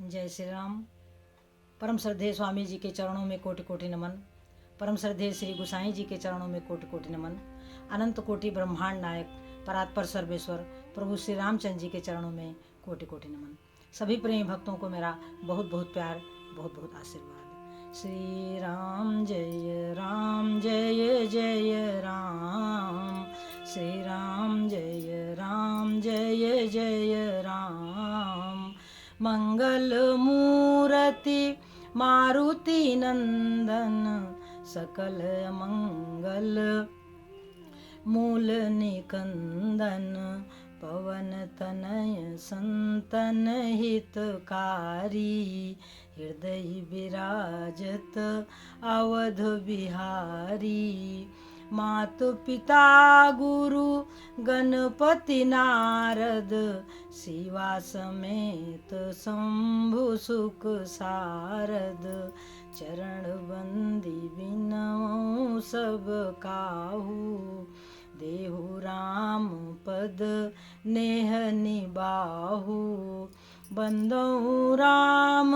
जय श्री राम। परम श्रद्धेय स्वामी जी के चरणों में कोटि कोटि नमन। परम श्रद्धेय श्री गुसाई जी के चरणों में कोटि कोटि नमन। अनंत कोटि ब्रह्मांड नायक परात्पर सर्वेश्वर प्रभु श्री रामचंद्र जी के चरणों में कोटि कोटि नमन। सभी प्रेमी भक्तों को मेरा बहुत बहुत प्यार, बहुत बहुत आशीर्वाद। श्री राम जय राम, जय जय राम। श्री राम जय राम, जय जय राम। मंगल मूर्ति मारुति नंदन, सकल मंगल मूल निकंदन। पवन तनय संतन हितकारी, हृदय विराजत अवध बिहारी। मातु पिता गुरु गणपति नारद, शिवा समेत शंभु सुख सारद। चरण बंदी बिनऊ सब काहू, देहु राम पद नेह निबाहु। बंदऊ राम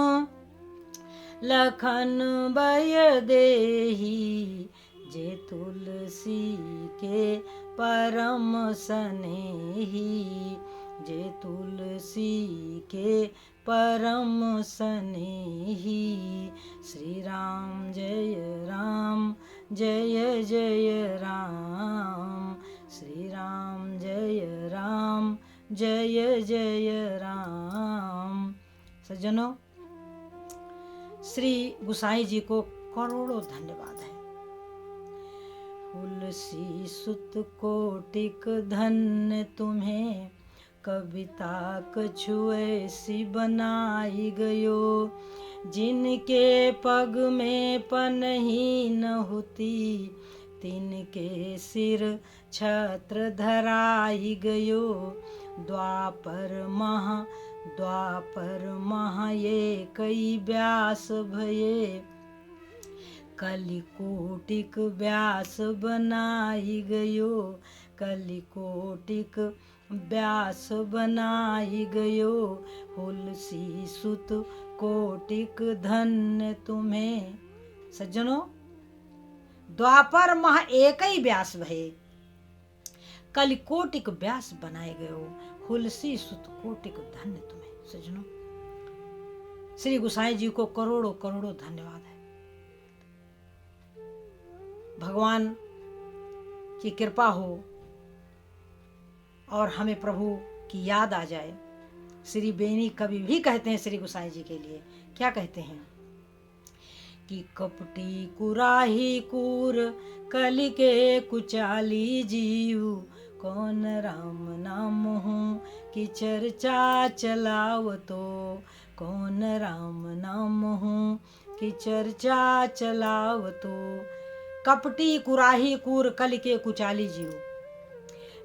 लखन बय देही, जे तुलसी के परम सनेही। जे तुलसी के परम सनेही। श्री राम जय राम, जय जय राम। श्री राम जय राम, जय जय राम। सज्जनों, श्री गुसाई जी को करोड़ों धन्यवाद है। तुलसी सुत कोटिक धन्य तुम्हें, कविता कछु ऐसी बनाई गयो। जिनके पग में पनही न होती, तिनके सिर छत्र धराई गयो। द्वापर मह ये कई व्यास भये, कलिकोटिक व्यास बनाई गयो। कलिकोटिक व्यास बनाई गयो। तुलसी सुत कोटिक धन्य तुम्हें। सज्जनों, द्वापर मह एक ही व्यास भये, कलिकोटिक व्यास बनाए गयो। तुलसी सुत कोटिक धन्य तुम्हें। सज्जनों, श्री गुसाई जी को करोड़ों करोड़ों धन्यवाद है। भगवान की कृपा हो और हमें प्रभु की याद आ जाए। श्री बेनी कवि भी कहते हैं श्री गुसाई जी के लिए, क्या कहते हैं कि कपटी कुराही कूर, कलि के कुचाली जीव। कौन राम नाम हूँ कि चर्चा चलावतो। कौन राम नाम हूँ कि चर्चा चलावतो। कपटी कुराही कूर, कलि के कुचाली जीव।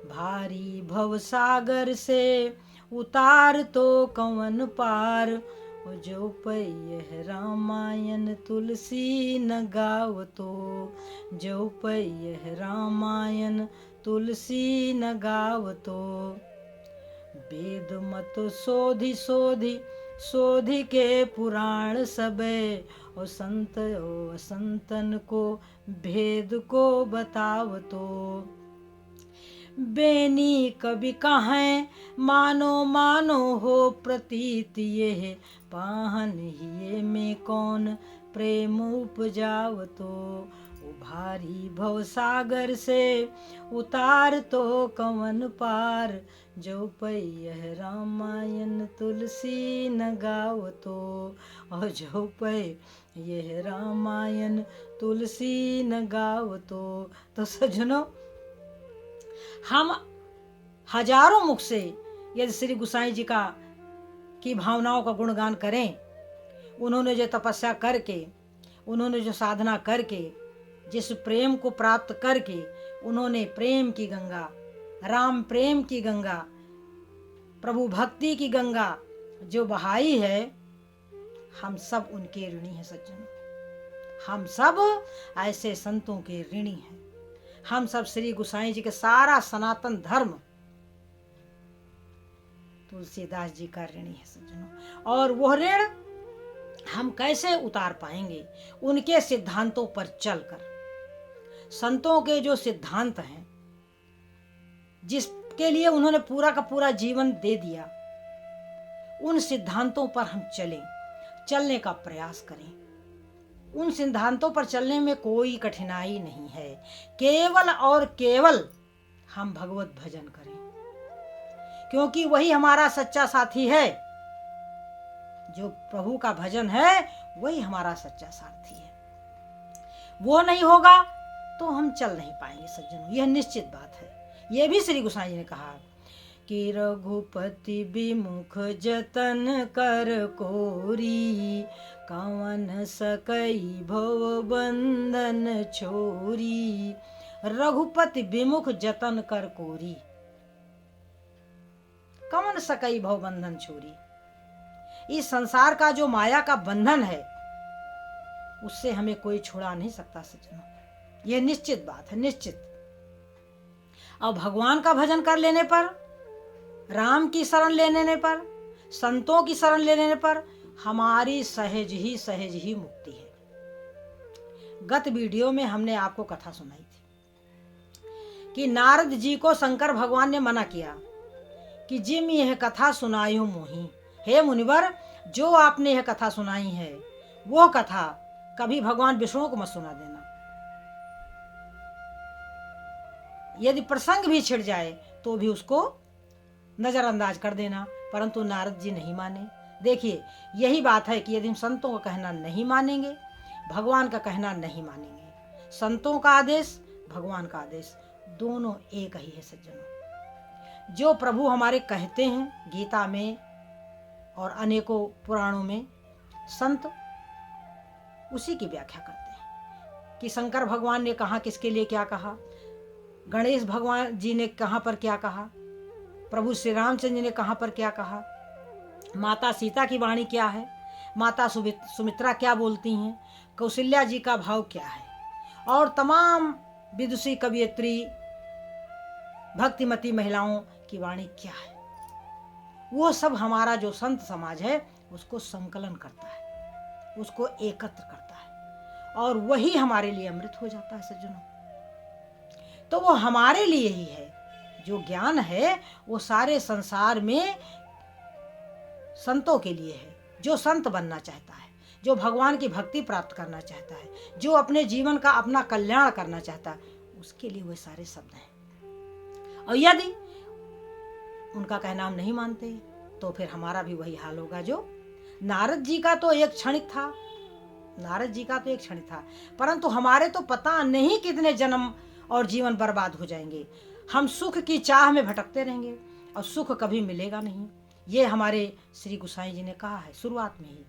भारी भव सागर से उतार तो कवन पार। जो पै रामायण तुलसी न गावतो। जो पै रामायण तुलसी न गावतो। वेद मत सोधि सोधि सोधि के पुराण सबे। और संतन को भेद को बतावतो। बेनी कवि कहें मानो मानो हो प्रतीत, ये पाहन हिये में कौन प्रेम उपजावतो। भारी भव सागर से उतार तो कवन पार। जो पै रामायण तुलसी न गावतो। और जो पै यह रामायण तुलसी न गावतो। तो सज्जनों, हम हजारों मुख से यदि श्री गुसाई जी की भावनाओं का गुणगान करें, उन्होंने जो तपस्या करके, उन्होंने जो साधना करके, जिस प्रेम को प्राप्त करके उन्होंने प्रेम की गंगा, राम प्रेम की गंगा, प्रभु भक्ति की गंगा जो बहाई है, हम सब उनके ऋणी हैं। सज्जनों, हम सब ऐसे संतों के ऋणी हैं। हम सब श्री गुसाई जी के सारा सनातन धर्म तुलसीदास जी का ऋणी है सज्जनों। और वह ऋण हम कैसे उतार पाएंगे? उनके सिद्धांतों पर चलकर। संतों के जो सिद्धांत हैं, जिसके लिए उन्होंने पूरा का पूरा जीवन दे दिया, उन सिद्धांतों पर हम चलने का प्रयास करें। उन सिद्धांतों पर चलने में कोई कठिनाई नहीं है। केवल और केवल हम भगवत भजन करें, क्योंकि वही हमारा सच्चा साथी है। जो प्रभु का भजन है वही हमारा सच्चा साथी है। वो नहीं होगा तो हम चल नहीं पाएंगे सज्जनों, यह निश्चित बात है। यह भी श्री गोसाई जी ने कहा कि रघुपति विमुख जतन कर कोरी, कवन सकई भव बंधन छोरी। रघुपति विमुख जतन कर कोरी, कवन सकई भव बंधन छोरी। इस संसार का जो माया का बंधन है, उससे हमें कोई छुड़ा नहीं सकता सज्जनों, यह निश्चित बात है, निश्चित। अब भगवान का भजन कर लेने पर, राम की शरण ले लेने पर, संतों की शरण ले लेने पर हमारी सहज ही मुक्ति है। गत वीडियो में हमने आपको कथा सुनाई थी कि नारद जी को शंकर भगवान ने मना किया कि जिम यह कथा सुनायूं मोही, हे मुनिवर, जो आपने यह कथा सुनाई है वो कथा कभी भगवान विष्णु को मत सुना देना। यदि प्रसंग भी छिड़ जाए तो भी उसको नजरअंदाज कर देना। परंतु नारद जी नहीं माने। देखिए, यही बात है कि यदि हम संतों का कहना नहीं मानेंगे, भगवान का कहना नहीं मानेंगे, संतों का आदेश, भगवान का आदेश दोनों एक ही है सज्जनों। जो प्रभु हमारे कहते हैं गीता में और अनेकों पुराणों में, संत उसी की व्याख्या करते हैं कि शंकर भगवान ने कहा किसके लिए क्या कहा, गणेश भगवान जी ने कहाँ पर क्या कहा, प्रभु श्री रामचंद्र जी ने कहाँ पर क्या कहा, माता सीता की वाणी क्या है, माता सुमित्रा क्या बोलती हैं, कौशल्या जी का भाव क्या है, और तमाम विदुषी कवियत्री भक्तिमती महिलाओं की वाणी क्या है। वो सब हमारा जो संत समाज है उसको संकलन करता है, उसको एकत्र करता है, और वही हमारे लिए अमृत हो जाता है सज्जनों। तो वो हमारे लिए ही है। जो ज्ञान है वो सारे संसार में संतों के लिए है। जो संत बनना चाहता है, जो भगवान की भक्ति प्राप्त करना चाहता है, जो अपने जीवन का अपना कल्याण करना चाहता है, उसके लिए वो सारे शब्द हैं। और यदि उनका कहना हम नहीं मानते तो फिर हमारा भी वही हाल होगा जो नारद जी का तो एक क्षणिक था, नारद जी का तो एक क्षणिक था, परंतु हमारे तो पता नहीं कितने जन्म और जीवन बर्बाद हो जाएंगे। हम सुख की चाह में भटकते रहेंगे और सुख कभी मिलेगा नहीं। ये हमारे श्री गोसाई जी ने कहा है शुरुआत में ही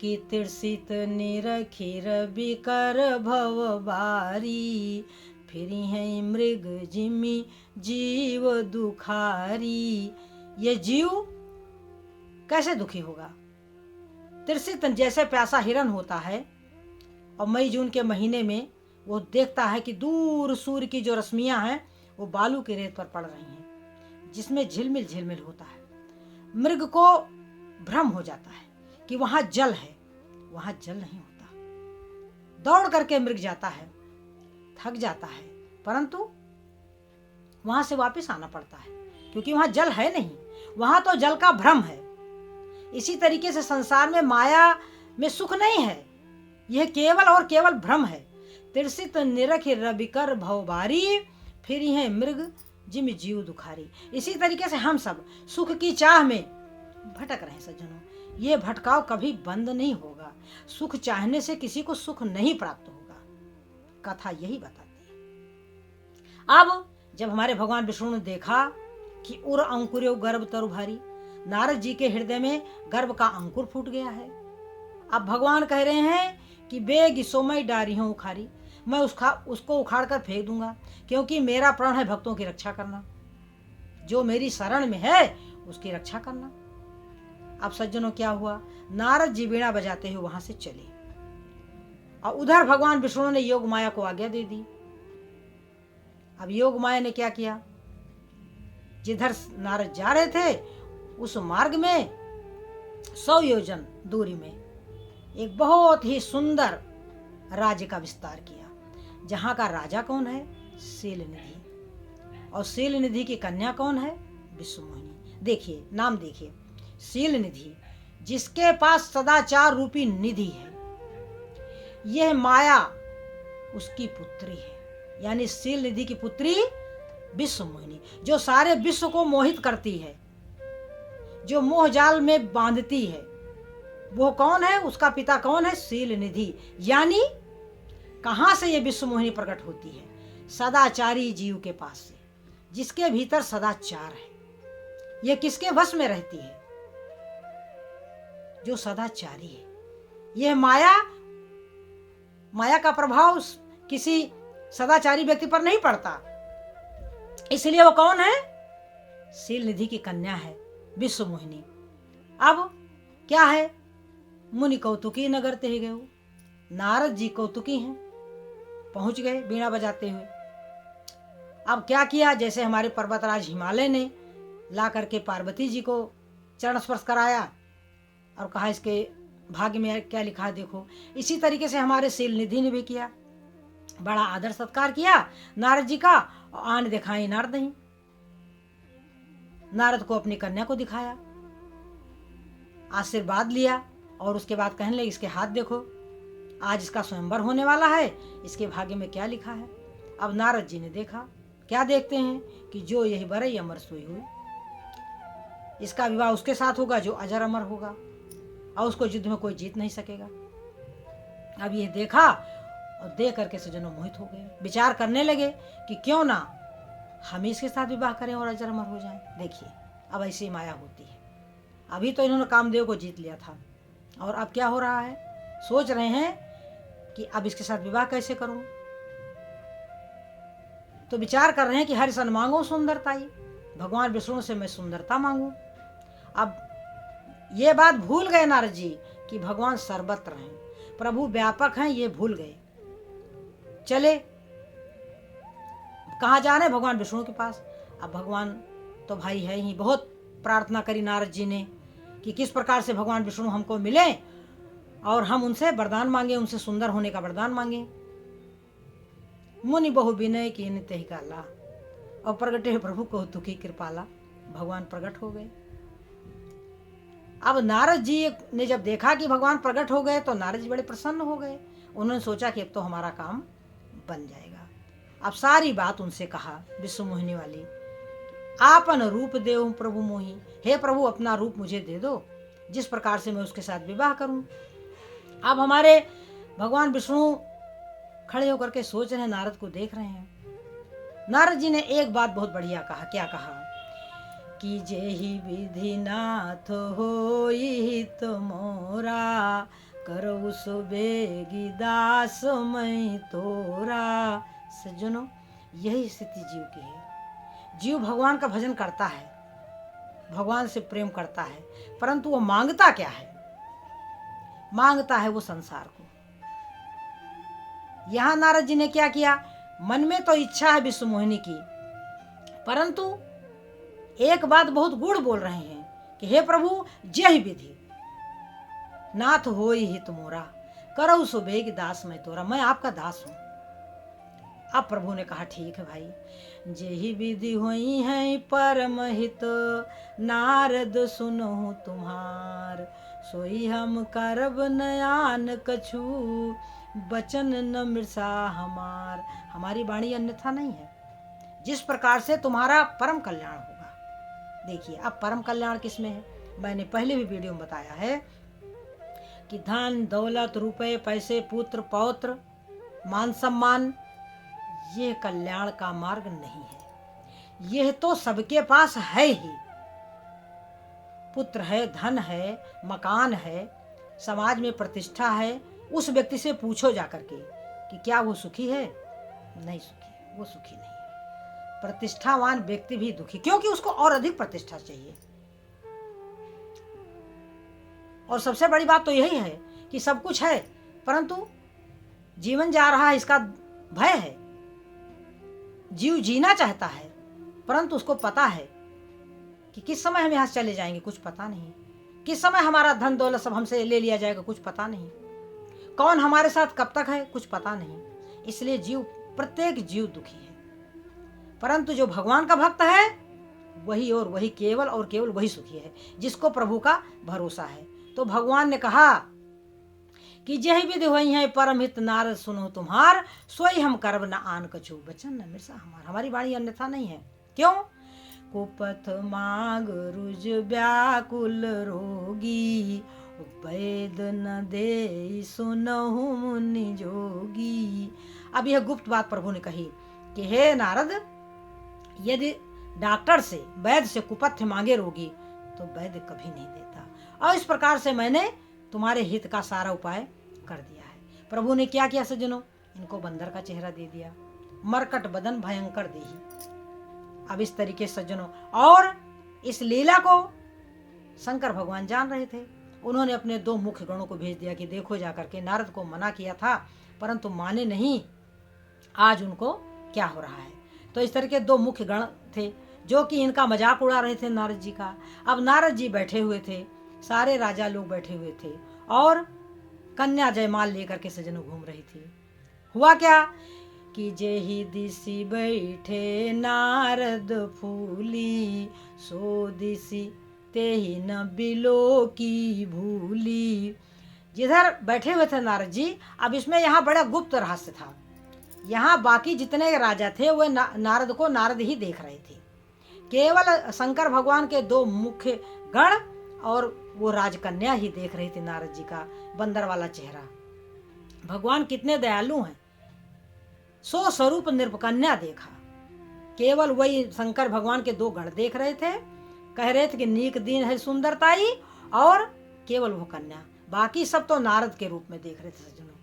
कि तिरसित निरखिर बिकर भव बारी, फिर है मृग जिमी जीव दुखारी। ये जीव कैसे दुखी होगा? तिरसित जैसे प्यासा हिरन होता है और मई जून के महीने में वो देखता है कि दूर सूर्य की जो रश्मियां हैं वो बालू की रेत पर पड़ रही हैं, जिसमें झिलमिल झिलमिल होता है। मृग को भ्रम हो जाता है कि वहां जल है, वहां जल नहीं होता। दौड़ करके मृग जाता है, थक जाता है, परंतु वहां से वापस आना पड़ता है क्योंकि वहां जल है नहीं, वहां तो जल का भ्रम है। इसी तरीके से संसार में माया में सुख नहीं है, यह केवल और केवल भ्रम है। तिरसित निरख रबिकर भवबारी, फिर है मृग जिम जीव दुखारी। इसी तरीके से हम सब सुख की चाह में भटक रहे हैं सज्जनों। ये भटकाव कभी बंद नहीं होगा। सुख चाहने से किसी को सुख नहीं प्राप्त होगा, कथा यही बताती है। अब जब हमारे भगवान विष्णु ने देखा कि उर अंकुर्यो गर्भ तरु भारी, नारद जी के हृदय में गर्भ का अंकुर फूट गया है। अब भगवान कह रहे हैं कि बेग सोमय डारी हूं उखारी, मैं उसको उखाड़ कर फेंक दूंगा, क्योंकि मेरा प्रण है भक्तों की रक्षा करना। जो मेरी शरण में है उसकी रक्षा करना। अब सज्जनों क्या हुआ, नारद जी वीणा बजाते हुए वहां से चले और उधर भगवान विष्णु ने योग माया को आज्ञा दे दी। अब योग माया ने क्या किया, जिधर नारद जा रहे थे उस मार्ग में 100 योजन दूरी में एक बहुत ही सुंदर राज्य का विस्तार किया, जहां का राजा कौन है? शीलनिधि। और शीलनिधि की कन्या कौन है? विश्वमोहिनी। देखिए नाम देखिए, शीलनिधि, जिसके पास सदाचार रूपी निधि है। यह माया उसकी पुत्री है, यानी शीलनिधि की पुत्री विश्वमोहिनी, जो सारे विश्व को मोहित करती है, जो मोह जाल में बांधती है। वो कौन है? उसका पिता कौन है? शीलनिधि। यानी कहां से ये विश्वमोहिनी प्रकट होती है? सदाचारी जीव के पास से, जिसके भीतर सदाचार है। ये किसके वश में रहती है? जो सदाचारी है। यह माया का प्रभाव किसी सदाचारी व्यक्ति पर नहीं पड़ता, इसलिए वो कौन है? शीलनिधि की कन्या है विश्वमोहिनी। अब क्या है? मुनि कौतुकी नगर ते गए। नारद जी कौतुकी हैं, पहुंच गए बीड़ा बजाते हुए। अब क्या किया? जैसे हमारे पर्वतराज हिमालय ने ला करके पार्वती जी को चरण स्पर्श कराया और कहा इसके भाग्य में क्या लिखा है देखो, इसी तरीके से हमारे शीलनिधि ने भी किया। बड़ा आदर सत्कार किया नारद जी का, और आन दिखाई नारद नहीं। नारद को अपनी कन्या को दिखाया, आशीर्वाद लिया, और उसके बाद कहने लगे इसके हाथ देखो, आज इसका स्वयंवर होने वाला है, इसके भाग्य में क्या लिखा है। अब नारद जी ने देखा, क्या देखते हैं कि जो यही बरई अमर सोई हुई, इसका विवाह उसके साथ होगा जो अजर अमर होगा, और उसको युद्ध में कोई जीत नहीं सकेगा। अब ये देखा और देख करके सज्जनों मोहित हो गए, विचार करने लगे कि क्यों ना हम इसके साथ विवाह करें और अजर अमर हो जाएं। देखिए अब ऐसी माया होती है। अभी तो इन्होंने कामदेव को जीत लिया था, और अब क्या हो रहा है? सोच रहे हैं कि अब इसके साथ विवाह कैसे करूं। तो विचार कर रहे हैं कि हरि सन मांगो सुंदरताई, भगवान विष्णु से मैं सुंदरता मांगू। अब ये बात भूल गए नारद जी कि भगवान सर्वत्र हैं, प्रभु व्यापक हैं, ये भूल गए। चले कहाँ जा रहे? भगवान विष्णु के पास। अब भगवान तो भाई है ही, बहुत प्रार्थना करी नारद जी ने कि किस प्रकार से भगवान विष्णु हमको मिले और हम उनसे वरदान मांगे, उनसे सुंदर होने का वरदान मांगे। मुनि बहु विनय की नित्य ही काला, और प्रगटे प्रभु कौतुकी कृपाला। भगवान प्रकट हो गए। अब नारद जी ने जब देखा कि भगवान प्रकट हो गए तो नारद जी बड़े प्रसन्न हो गए। उन्होंने सोचा कि अब तो हमारा काम बन जाएगा। अब सारी बात उनसे कहा विश्वमोहिनी वाली, आपन रूप देव प्रभु मोही, हे प्रभु अपना रूप मुझे दे दो, जिस प्रकार से मैं उसके साथ विवाह करूं। अब हमारे भगवान विष्णु खड़े होकर के सोच रहे हैं, नारद को देख रहे हैं। नारद जी ने एक बात बहुत बढ़िया कहा। क्या कहा? कि जेहि विधि नाथ होई तो मोरा, करऊ सुबेगी दास मैं तोरा। सज्जनों, यही स्थिति जीव की है। जीव भगवान का भजन करता है, भगवान से प्रेम करता है, परंतु वो मांगता क्या है? मांगता है वो संसार को। यहां नारद जी ने क्या किया? मन में तो इच्छा है विश्वमोहिनी की, परंतु एक बात बहुत गूढ़ बोल रहे हैं कि हे प्रभु जय विधि नाथ होई हित मोरा, करऊ सुबेग दास मैं तोरा, मैं आपका दास हूं। अब प्रभु ने कहा ठीक है भाई, जेहि विधि होई है परम हित, नारद सुनहु तुम्हार, सोई हम करब नयान कछु, बचन न मिर्सा हमार। हमारी वाणी अन्यथा नहीं है, जिस प्रकार से तुम्हारा परम कल्याण होगा। देखिए अब परम कल्याण किसमें है? मैंने पहले भी वीडियो में बताया है कि धन दौलत रुपए पैसे पुत्र पौत्र मान सम्मान ये कल्याण का मार्ग नहीं है। यह तो सबके पास है ही। पुत्र है, धन है, मकान है, समाज में प्रतिष्ठा है। उस व्यक्ति से पूछो जाकर के कि क्या वो सुखी है? नहीं सुखी, वो सुखी नहीं है। प्रतिष्ठावान व्यक्ति भी दुखी, क्योंकि उसको और अधिक प्रतिष्ठा चाहिए। और सबसे बड़ी बात तो यही है कि सब कुछ है, परंतु जीवन जा रहा है इसका भय है। जीव जीना चाहता है, परंतु उसको पता है कि किस समय हम यहाँ से चले जाएंगे, कुछ पता नहीं। किस समय हमारा धन दौलत सब हमसे ले लिया जाएगा, कुछ पता नहीं। कौन हमारे साथ कब तक है, कुछ पता नहीं। इसलिए प्रत्येक जीव दुखी है। परंतु जो भगवान का भक्त है वही और वही केवल और केवल वही सुखी है, जिसको प्रभु का भरोसा है। तो भगवान ने कहा कि जय विधि हुई है परम हित नारद सुनो तुम्हार, सोई हम करब न आन कछु बचन न मिर्सा हमार। हमारी वाणी अन्यथा नहीं है। क्यों? कुपथ माग रुज व्याकुल रोगी, वैद न दे सुनहु मुनि जोगी। अब यह गुप्त बात प्रभु ने कही कि हे नारद, यदि डॉक्टर से वैद्य से कुपथ्य मांगे रोगी तो वैद्य कभी नहीं देता। और इस प्रकार से मैंने तुम्हारे हित का सारा उपाय कर दिया है। प्रभु ने क्या किया सज्जनों? इनको बंदर का चेहरा दे दिया, मरकट बदन भयंकर देही। अब इस तरीके सज्जनों, और इस लीला को शंकर भगवान जान रहे थे। उन्होंने अपने 2 मुख्य गणों को भेज दिया कि देखो जाकर के, नारद को मना किया था परंतु माने नहीं, आज उनको क्या हो रहा है। तो इस तरह के 2 मुख्य गण थे जो कि इनका मजाक उड़ा रहे थे नारद जी का। अब नारद जी बैठे हुए थे, सारे राजा लोग बैठे हुए थे और कन्या जयमाल लेकर के सज्जनों घूम रही थी। हुआ क्या कि जेहि दिसी बैठे नारद फूली, सो दिसी तेहि न बिलो की भूली। जिधर बैठे हुए थे नारद जी, अब इसमें यहाँ बड़ा गुप्त रहस्य था। यहाँ बाकी जितने राजा थे वे नारद को नारद ही देख रहे थे। केवल शंकर भगवान के 2 मुख्य गण और वो राजकन्या ही देख रही थी नारद जी का बंदर वाला चेहरा। भगवान कितने दयालु हैं। सो स्वरूप नृपकन्या देखा। केवल वही शंकर भगवान के 2 गण देख रहे थे, कह रहे थे कि नीक दिन है सुंदरताई, और केवल वो कन्या, बाकी सब तो नारद के रूप में देख रहे थे सज्जनों।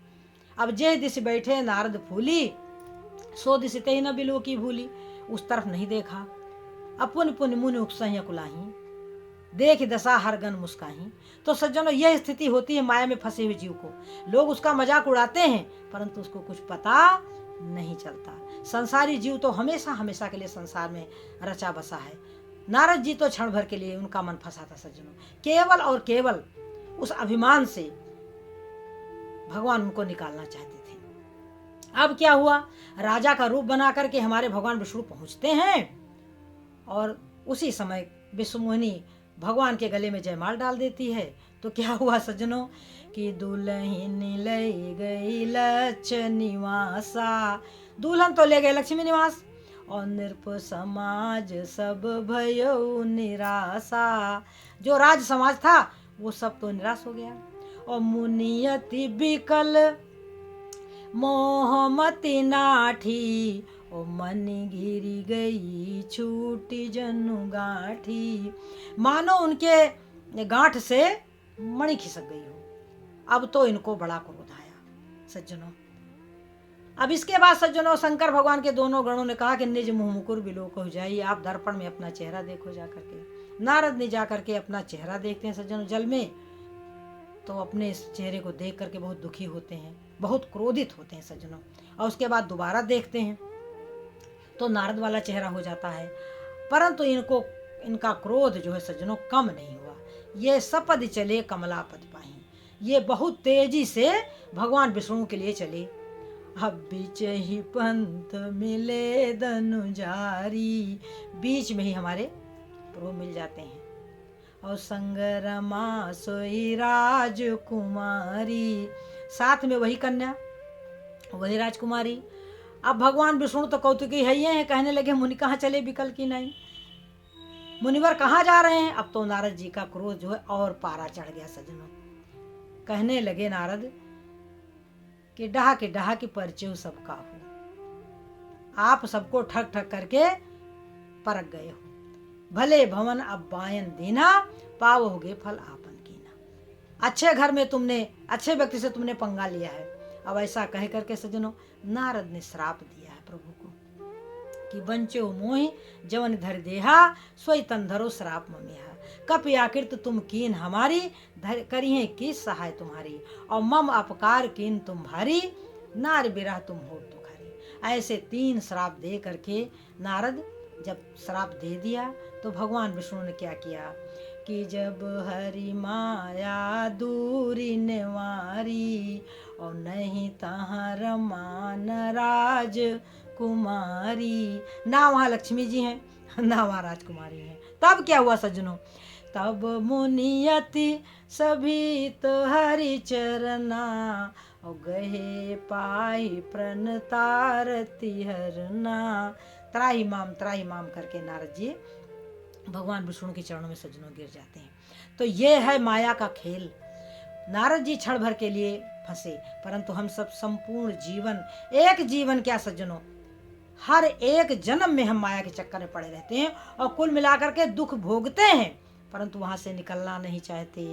अब जे दिश बैठे नारद फूली, सो दिश ते न बिलो की भूली। उस तरफ नहीं देखा। अपुन पुन मुनि उकसहिया कुलाही, देख दशा हर गन मुस्काही। तो सज्जनों, यह स्थिति होती है माया में फंसे हुए जीव को। लोग उसका मजाक उड़ाते हैं परंतु उसको कुछ पता नहीं चलता। संसारी जीव तो हमेशा हमेशा के लिए संसार में रचा बसा है। नारद जी तो क्षण भर के लिए उनका मन फंसा था सज्जनों। केवल और केवल उस अभिमान से भगवान उनको निकालना चाहते थे। अब क्या हुआ? राजा का रूप बना करके हमारे भगवान विष्णु पहुंचते हैं और उसी समय विष्णुमुनि भगवान के गले में जयमाल डाल देती है। तो क्या हुआ सज्जनों कि दुल्हन ले गई लक्ष्य निवासा। दुल्हन तो ले गए लक्ष्मी निवास और नृप समाज सब भयो निराशा। जो राज समाज था वो सब तो निराश हो गया। और मुनियति बिकल मोहमति नाठी, ओ मन गिरी गई छूटी जनु गांठी। मानो उनके गांठ से मणि खिसक गई हो। अब तो इनको बड़ा क्रोध आया सज्जनों। अब इसके बाद सज्जनों शंकर भगवान के 2 गणों ने कहा कि निज मुंह मुकुर बिलोक हो जाइए, आप दर्पण में अपना चेहरा देखो जाकर के। नारद ने जाकर के अपना चेहरा देखते हैं सज्जनों जल में, तो अपने इस चेहरे को देख करके बहुत दुखी होते हैं, बहुत क्रोधित होते हैं सज्जनों। और उसके बाद दोबारा देखते हैं तो नारद वाला चेहरा हो जाता है। परंतु इनका क्रोध जो है सज्जनों कम नहीं हुआ। ये सपद चले कमलापद पाही, ये बहुत तेजी से भगवान विष्णु के लिए चले। अब बीच ही पंथ मिले धनुजारी, बीच में ही हमारे प्रभु मिल जाते हैं। और संगरमा सोई राजकुमारी, साथ में वही कन्या वही राजकुमारी। अब भगवान विष्णु तो कौतुकी है ही हैं, कहने लगे मुनि कहाँ चले बिकल की नहीं, मुनिवर कहाँ जा रहे हैं। अब तो नारद जी का क्रोध जो है और पारा चढ़ गया सज्जनों। कहने लगे नारद कि डाह की परिचय सबका हो, आप सबको ठग ठग करके परख गए हो। भले भवन अब बायन दीना, पाओगे फल आपन कीना। अच्छे घर में तुमने, अच्छे व्यक्ति से तुमने पंगा लिया है। अब ऐसा कह करके सज्जनों नारद ने श्राप दिया है प्रभु को कि बंचो मोहि जवन धर देहा, सोई तन धरो श्राप ममिहा। कपि आकृत तुम कीन हमारी, करिए की सहाय तुम्हारी। और मम अपकार कीन तुम भारी, नार बिरह तुम हो दुखारी। ऐसे 3 श्राप दे करके नारद जब श्राप दे दिया तो भगवान विष्णु ने क्या किया कि जब हरि माया दूरी निवारी और नहीं तहाँ रमान राज कुमारी, ना वहाँ लक्ष्मी जी हैं ना वहाँ राजकुमारी हैं। तब क्या हुआ सज्जनों, तब मुनियति सभी तो हरि चरना और गहे पाई प्रण तारति हरना। त्राही माम करके नारद जी भगवान विष्णु के चरणों में सज्जनों गिर जाते हैं। तो ये है माया का खेल। नारद जी क्षण भर के लिए फंसे, परंतु हम सब संपूर्ण जीवन, एक जीवन क्या सज्जनों, हर एक जन्म में हम माया के चक्कर में पड़े रहते हैं और कुल मिलाकर के दुख भोगते हैं, परंतु वहां से निकलना नहीं चाहते।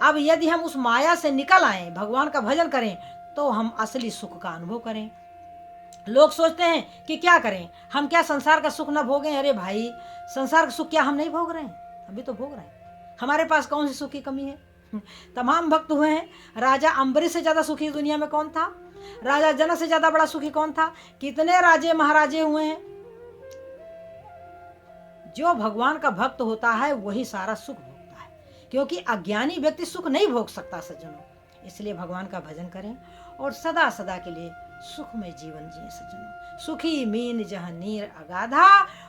अब यदि हम उस माया से निकल आए, भगवान का भजन करें, तो हम असली सुख का अनुभव करें। लोग सोचते हैं कि क्या करें, हम क्या संसार का सुख न भोगें। अरे भाई, संसार का सुख क्या हम नहीं भोग रहे हैं? अभी तो भोग रहे हैं। हमारे पास कौन सी सुख की कमी है? तमाम भक्त हुए हैं। राजा अम्बरीश से ज्यादा सुखी दुनिया में कौन था? राजा जनक से ज्यादा बड़ा सुखी कौन था? कितने राजे महाराजे हुए हैं। जो भगवान का भक्त होता है वही सारा सुख भोगता है, क्योंकि अज्ञानी व्यक्ति सुख नहीं भोग सकता सज्जनों। इसलिए भगवान का भजन करें और सदा सदा के लिए सुखमय जीवन जिए सज्जनों। सुखी मीन जहाँ नीर अगाधा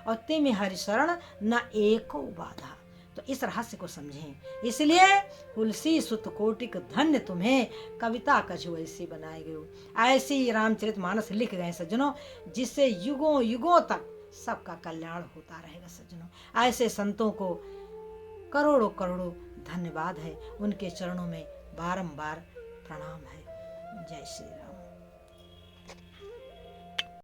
और तिम हरि शरण न एको बाधा। तो इस रहस्य को समझें। इसलिए तुलसी सुत कोटिक धन्य तुम्हें, कविता कछु ऐसी बनाए गए। ऐसी रामचरितमानस लिख गए सज्जनों, जिससे युगों युगों तक सबका कल्याण होता रहेगा सज्जनों। ऐसे संतों को करोड़ों करोड़ों धन्यवाद है, उनके चरणों में बारंबार प्रणाम है। जय श्री राम।